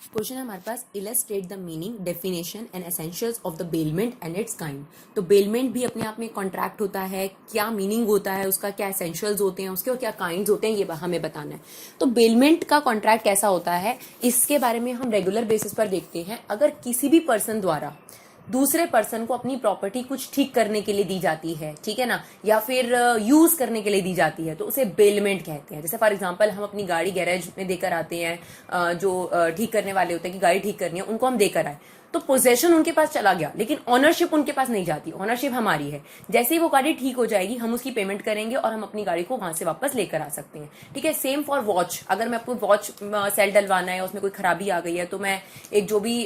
Question है हमारे पास, illustrate the meaning, definition and essentials of the bailment and its kind. तो bailment भी अपने आप में कॉन्ट्रैक्ट होता है, क्या मीनिंग होता है उसका, क्या एसेंशियल्स होते हैं उसके और क्या काइंड्स होते हैं, ये हमें बताना है। तो बेलमेंट का कॉन्ट्रैक्ट कैसा होता है, इसके बारे में हम रेगुलर बेसिस पर देखते हैं। अगर किसी भी पर्सन द्वारा दूसरे पर्सन को अपनी प्रॉपर्टी कुछ ठीक करने के लिए दी जाती है, ठीक है ना, या फिर यूज करने के लिए दी जाती है, तो उसे बेलमेंट कहते हैं। जैसे फॉर एग्जांपल हम अपनी गाड़ी गैरेज में देकर आते हैं, जो ठीक करने वाले होते हैं कि गाड़ी ठीक करनी है, उनको हम देकर आए, तो पोजेशन उनके पास चला गया लेकिन ऑनरशिप उनके पास नहीं जाती, ऑनरशिप हमारी है। जैसे ही वो गाड़ी ठीक हो जाएगी हम उसकी पेमेंट करेंगे और हम अपनी गाड़ी को वहां से वापस लेकर आ सकते हैं, ठीक है। सेम फॉर वॉच, अगर मैं आपको वॉच सेल डलवाना है, उसमें कोई खराबी आ गई है, तो मैं एक जो भी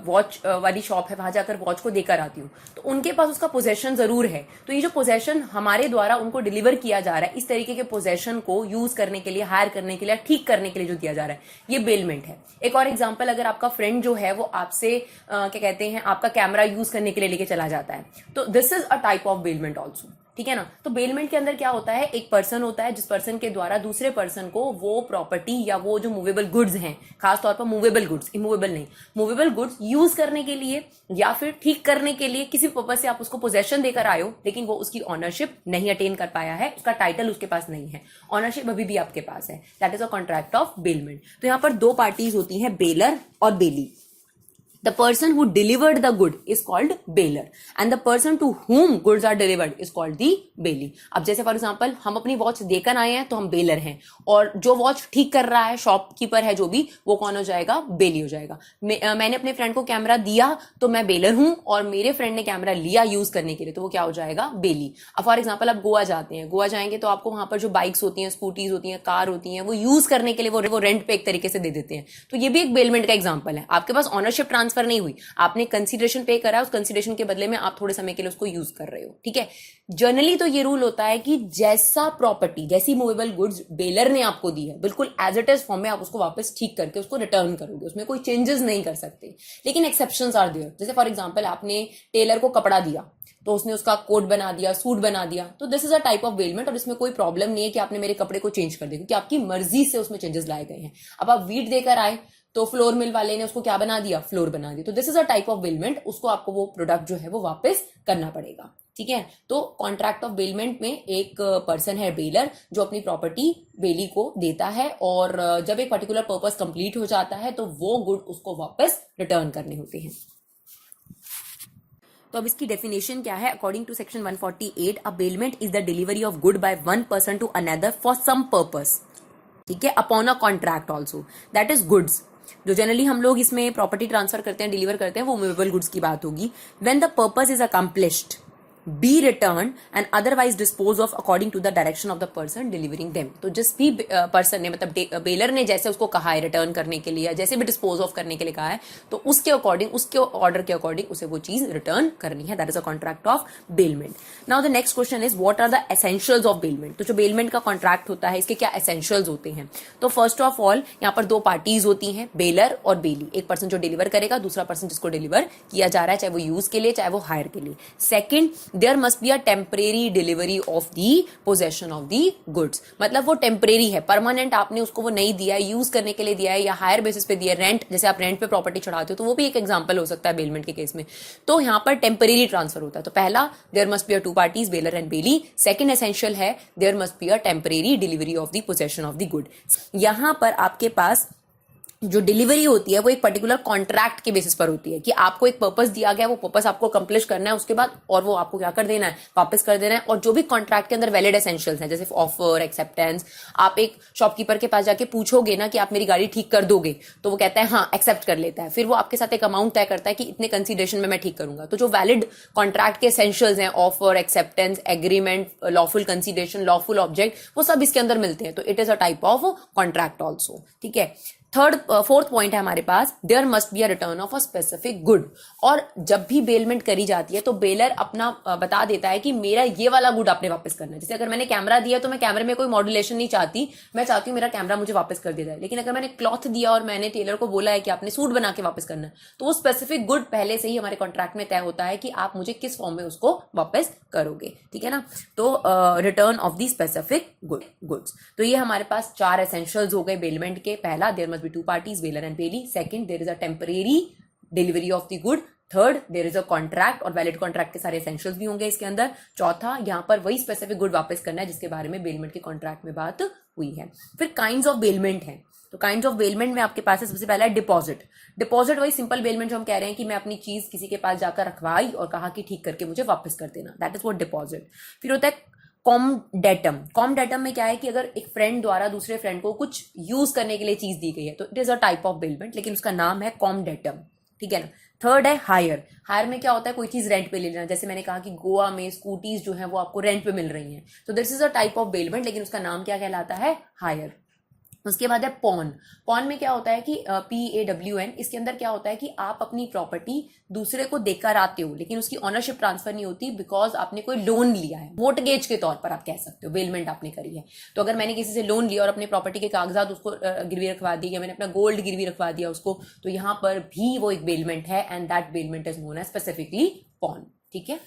वॉच वाली शॉप है वहां जाकर वॉच को देकर आती हूँ, तो उनके पास उसका पोजेशन जरूर है। तो ये जो पोजेशन हमारे द्वारा उनको डिलीवर किया जा रहा है, इस तरीके के पोजेशन को यूज करने के लिए, हायर करने के लिए, ठीक करने के लिए जो दिया जा रहा है, ये बेलमेंट है। एक और एग्जाम्पल, अगर आपका फ्रेंड जो है वो आपसे क्या कहते हैं, आपका कैमरा यूज करने के लिए लेके चला जाता है, तो this is a type of bailment also, ठीक है ना। तो बेलमेंट के अंदर क्या होता है, एक पर्सन होता है जिस पर्सन के द्वारा दूसरे पर्सन को वो प्रॉपर्टी या वो जो मूवेबल गुड्स हैं, खासतौर पर मूवेबल गुड्स, इमूवेबल नहीं, मूवेबल गुड्स यूज करने के लिए या फिर ठीक करने के लिए किसी पर्पज से आप उसको पोजेशन देकर आए हो, लेकिन वो उसकी ऑनरशिप नहीं अटेन कर पाया है, उसका टाइटल उसके पास नहीं है, ऑनरशिप अभी भी आपके पास है, that is a contract of bailment. तो यहां पर दो पार्टीज होती हैं, बेलर और बेली। The person who delivered the good is called baler and the person to whom goods are delivered is called the bailey। अब जैसे फॉर एग्जांपल हम अपनी वॉच देकर आए हैं तो हम बेलर हैं, और जो वॉच ठीक कर रहा है, शॉपकीपर है जो भी, वो कौन हो जाएगा, बेली हो जाएगा। मैंने अपने फ्रेंड को कैमरा दिया तो मैं बेलर हूं, और मेरे फ्रेंड ने कैमरा लिया यूज करने के लिए तो वो क्या हो जाएगा, बेली। अब फॉर एग्जाम्पल आप गोवा जाते हैं, गोवा जाएंगे तो आपको वहां पर जो बाइक्स होती हैं, स्कूटीज होती हैं, कार होती हैं, वो यूज करने के लिए वो रेंट पे एक तरीके से दे देते हैं। तो ये भी एक बेलमेंट का एग्जाम्पल है। आपके पास ऑनरशिप ट्रांसफर नहीं हुई, आपने कंसीडरेशन पे करा, उस कंसीडरेशन के बदले में आप थोड़े समय के लिए उसको यूज कर रहे हो, ठीक है। जनरली तो ये रूल होता है कि जैसा प्रॉपर्टी, जैसी मूवेबल गुड्स बेलर ने आपको दी है, बिल्कुल एज इट इज फॉर्म में आप उसको वापस ठीक करके उसको रिटर्न करोगे, उसमें कोई चेंजेस नहीं कर सकते। लेकिन एक्सेप्शंस आर देयर। जैसे फॉर एग्जांपल आपने टेलर को कपड़ा दिया तो उसने उसका कोट बना दिया, सूट बना दिया, तो this is a type of bailment, और इसमें कोई प्रॉब्लम नहीं है कि आपने मेरे कपड़े को चेंज कर दिया, क्योंकि आपकी मर्जी से उसमें चेंजेस लाए गए हैं। अब आप वीट देकर आए तो फ्लोर मिल वाले ने उसको क्या बना दिया, फ्लोर बना दिया, तो this is a type of bailment, उसको आपको वो प्रोडक्ट जो है वो वापस करना पड़ेगा, ठीक है। तो कॉन्ट्रैक्ट ऑफ बेलमेंट में एक पर्सन है बेलर जो अपनी प्रॉपर्टी बेली को देता है, और जब एक पर्टिकुलर पर्पस कंप्लीट हो जाता है तो वो गुड उसको वापस रिटर्न करने होते हैं। तो अब इसकी डेफिनेशन क्या है, according to section 148, a bailment is the delivery of good by one person to another for some purpose, ठीक है, upon a contract also, that is goods. जो जनरली हम लोग इसमें प्रॉपर्टी ट्रांसफर करते हैं, डिलीवर करते हैं, वो मूवेबल गुड्स की बात होगी। When the purpose is accomplished, be returned and otherwise disposed of according to the direction of the person delivering them। तो जिस भी पर्सन ने, मतलब बेलर ने जैसे उसको कहा है रिटर्न करने के लिए या जैसे भी डिस्पोज ऑफ करने के लिए कहा है, तो उसके अकॉर्डिंग, उसके ऑर्डर के अकॉर्डिंग उसे वो चीज रिटर्न करनी है, that is a contract of bailment. Now the next question is what are the essentials of bailment. तो जो बेलमेंट का कॉन्ट्रैक्ट होता है, इसके क्या एसेंशियल्स होते हैं। तो फर्स्ट ऑफ ऑल यहाँ पर दो पार्टीज होती हैं, बेलर और बेली। एक पर्सन जो डिलीवर करेगा, दूसरा पर्सन जिसको डिलीवर किया जा रहा है, चाहे वो यूज के लिए चाहे वो हायर के लिए। Second, there must be a temporary delivery of the possession of the goods, मतलब वो टेम्परेरी है, परमानेंट आपने उसको वो नहीं दिया है, यूज करने के लिए दिया है या हायर बेसिस पे दिया है, रेंट, जैसे आप रेंट पे प्रॉपर्टी चढ़ाते हो, तो वो भी एक एग्जांपल हो सकता है बेलमेंट के केस में। तो यहाँ पर टेम्परेरी ट्रांसफर होता है। तो पहला, there must be a two parties, bailor and bailee. Second essential है, there must be a temporary delivery of the possession of the good. यहां पर आपके पास जो डिलीवरी होती है वो एक पर्टिकुलर कॉन्ट्रैक्ट के बेसिस पर होती है, कि आपको एक पर्पस दिया गया, वो पर्पस आपको कंप्लीट करना है उसके बाद, और वो आपको क्या कर देना है, वापस कर देना है। और जो भी कॉन्ट्रैक्ट के अंदर वैलिड एसेंशियल्स हैं, जैसे ऑफर, एक्सेप्टेंस, आप एक शॉपकीपर के पास जाके पूछोगे ना कि आप मेरी गाड़ी ठीक कर दोगे, तो वो कहता है हाँ, एक्सेप्ट कर लेता है, फिर वो आपके साथ एक अमाउंट तय करता है कि इतने कंसीडरेशन में मैं ठीक करूंगा। तो जो वैलिड कॉन्ट्रैक्ट के एसेंशियल्स हैं, offer, acceptance, agreement, lawful consideration, lawful object, वो सब इसके अंदर मिलते हैं। तो it is a type of contract also, ठीक है। फोर्थ पॉइंट है हमारे पास, there must be a return of a specific good. और जब भी बेलमेंट करी जाती है तो बेलर अपना बता देता है कि मेरा ये वाला गुड आपने वापस करना है। जैसे अगर मैंने कैमरा दिया तो मैं कैमरे में कोई मॉड्यूलेशन नहीं चाहती, मैं चाहती हूँ मेरा कैमरा मुझे वापस कर दिया जाए। लेकिन अगर मैंने क्लॉथ दिया और मैंने टेलर को बोला है कि आपने सूट बना के वापस करना है, तो वो स्पेसिफिक गुड पहले से ही हमारे कॉन्ट्रैक्ट में तय होता है कि आप मुझे किस फॉर्म में उसको वापस करोगे, ठीक है ना। तो return of the specific goods. तो ये हमारे पास चार एसेंशियल्स हो गए बेलमेंट के। पहला, there must be two parties, bailor and payee. Second, there is a temporary delivery of the good. Third, there is a contract और वैलिड कॉन्ट्रैक्ट के सारे एसेंशियल्स भी होंगे इसके अंदर. चौथा, यहाँ पर वही स्पेसिफिक गुड वापस करना है जिसके बारे में बेलमेंट के कॉन्ट्रैक्ट में बात हुई है. फिर काइंड्स ऑफ बेलमेंट है. तो काइंड्स ऑफ बेलमेंट में आपके पास है सबसे पहला है डिपॉजिट. डिपॉजिट वही सिंपल बेलमेंट जो हम कह रहे हैं कि मैं अपनी चीज किसी के पास जाकर रखवाई और कहा कि ठीक करके मुझे वापस कर देना. That is what deposit. फिर होता है कॉमडेटम. कॉमडेटम में क्या है कि अगर एक फ्रेंड द्वारा दूसरे फ्रेंड को कुछ यूज करने के लिए चीज दी गई है तो it is a type of bailment, लेकिन उसका नाम है कॉमडेटम. ठीक है ना. थर्ड है हायर. हायर में क्या होता है, कोई चीज रेंट पे ले लेना. जैसे मैंने कहा कि गोवा में स्कूटीज जो है वो आपको रेंट पे मिल रही हैं, तो this is a type of bailment, लेकिन उसका नाम क्या कहलाता है, हायर. उसके बाद है पॉन. पॉन में क्या होता है कि PAWN, इसके अंदर क्या होता है कि आप अपनी प्रॉपर्टी दूसरे को देकर आते हो लेकिन उसकी ऑनरशिप ट्रांसफर नहीं होती बिकॉज आपने कोई लोन लिया है. मोर्टगेज के तौर पर आप कह सकते हो बेलमेंट आपने करी है. तो अगर मैंने किसी से लोन लिया और अपनी प्रॉपर्टी के कागजात उसको गिरवी रखवा दी या मैंने अपना गोल्ड गिरवी रखवा दिया उसको, तो यहाँ पर भी वो एक बेलमेंट है and that bailment is known as specifically pawn. ठीक है.